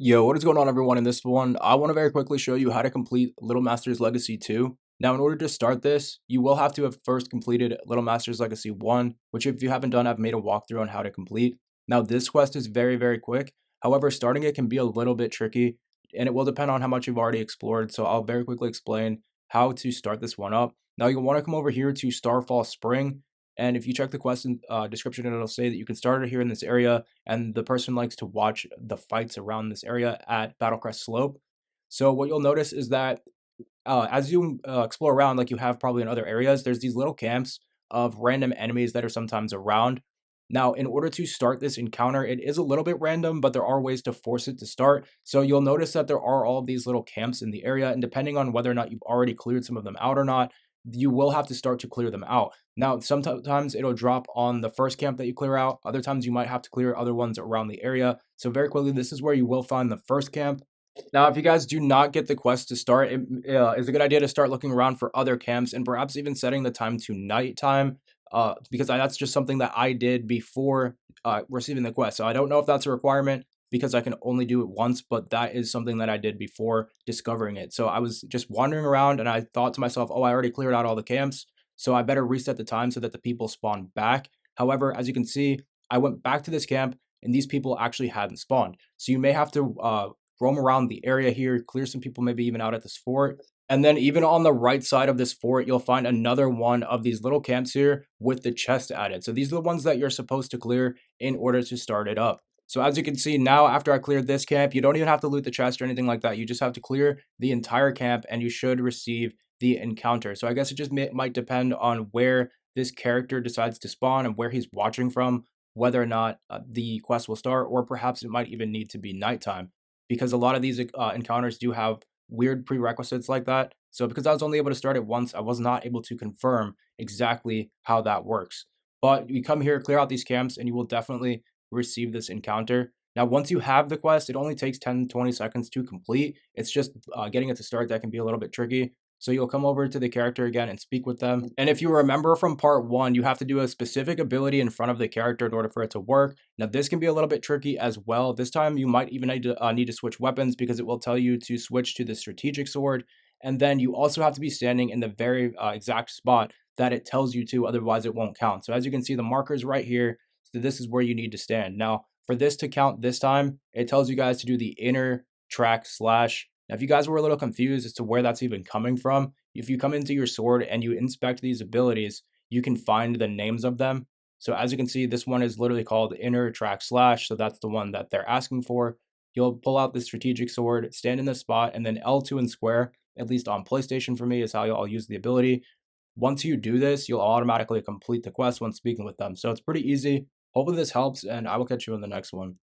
Yo, what is going on, everyone? In this one, I want to very quickly show you how to complete Little Masters Legacy 2. Now, in order to start this, you will have to have first completed Little Masters Legacy 1, which if you haven't done, I've made a walkthrough on how to complete. Now, this quest is very, very quick. However, starting it can be a little bit tricky, and it will depend on how much you've already explored. So I'll very quickly explain how to start this one up. Now, you'll want to come over here to Starfall Spring, and if you check the quest description, it'll say that you can start it here in this area, and the person likes to watch the fights around this area at Battlecrest Slope. So what you'll notice is that as you explore around, like you have probably in other areas, there's these little camps of random enemies that are sometimes around. Now, in order to start this encounter, it is a little bit random, but there are ways to force it to start. So you'll notice that there are all of these little camps in the area, and depending on whether or not you've already cleared some of them out or not, you will have to start to clear them out. Now, sometimes it'll drop on the first camp that you clear out. Other times you might have to clear other ones around the area. So very quickly, this is where you will find the first camp. Now, if you guys do not get the quest to start, it's a good idea to start looking around for other camps and perhaps even setting the time to nighttime, because that's just something that I did before receiving the quest. So I don't know if that's a requirement because I can only do it once, but that is something that I did before discovering it. So I was just wandering around and I thought to myself, oh, I already cleared out all the camps, so I better reset the time so that the people spawn back. However, as you can see, I went back to this camp and these people actually hadn't spawned. So you may have to roam around the area here, clear some people maybe even out at this fort. And then even on the right side of this fort, you'll find another one of these little camps here with the chest added. So these are the ones that you're supposed to clear in order to start it up. So as you can see now, after I cleared this camp, you don't even have to loot the chest or anything like that. You just have to clear the entire camp and you should receive the encounter. So I guess it just might depend on where this character decides to spawn and where he's watching from, whether or not the quest will start, or perhaps it might even need to be nighttime because a lot of these encounters do have weird prerequisites like that. So because I was only able to start it once, I was not able to confirm exactly how that works. But you come here, clear out these camps, and you will definitely receive this encounter. Now, once you have the quest, it only takes 10-20 seconds to complete. It's just getting it to start that can be a little bit tricky. So you'll come over to the character again and speak with them. And if you remember from part 1, you have to do a specific ability in front of the character in order for it to work. Now, this can be a little bit tricky as well. This time, you might even need to switch weapons because it will tell you to switch to the strategic sword. And then you also have to be standing in the very exact spot that it tells you to, otherwise it won't count. So as you can see, the markers right here, so this is where you need to stand. Now, for this to count this time, it tells you guys to do the inner track slash. Now, if you guys were a little confused as to where that's even coming from, if you come into your sword and you inspect these abilities, you can find the names of them. So as you can see, this one is literally called inner track slash. So that's the one that they're asking for. You'll pull out the strategic sword, stand in the spot, and then L2 and square, at least on PlayStation for me, is how I'll use the ability. Once you do this, you'll automatically complete the quest when speaking with them. So it's pretty easy. Hopefully this helps, and I will catch you in the next one.